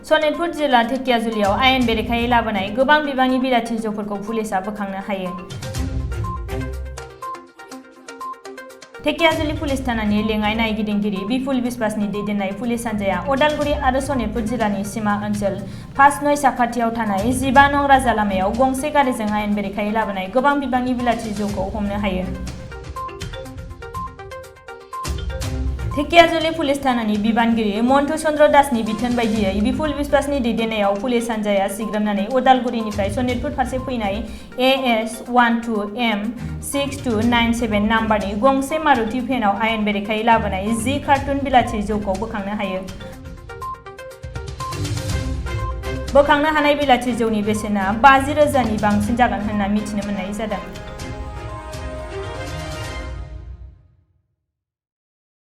सनितपुर जिल्ला धेकियाजुलियाव आयेन बेरेखायै लाबोनाय गोबां बिबांनि बिलाथि जौफोरखौ पुलिसआ बोखांनो हायो। धेकियाजुलि पुलिस थानानि लेङाइ नायगिदिंगिरि बिपुल बिश्वासनि दैदेननाय पुलिस हान्जाया उदालगुरि आरो सनितपुर जिल्लानि सीमा ओनसोल 5-9 साखाथियाव थानाय 15 नं राजा लामायाव गंसे गारिजों आयेन बेरेखायै लाबोनाय गोबां बिबांनि बिलाथि जौखौ हमनो हायो। धेकियाजुलि पुलिस थानानि बिबानगिरि मन्टु चन्द्र दासनि बिथोन बायदियै बिपुल बिश्वासनि दैदेननायाव पुलिस हान्जाया सिग्रोमनानै उदालगुरिनिफ्राय सनितपुर फारसे फैनाय AS12M6297 नाम्बारनि गंसे मारुति भेनआव आयेन बेरेखायै लाबोनाय 10 कार्टुन बिलाथि जौखौ बोखांनो हायो। बोखांनो हानाय बिलाथि जौनि बेसेना 50,000 नि बांसिन जागोन होनना मिथिनो मोननाय जादों।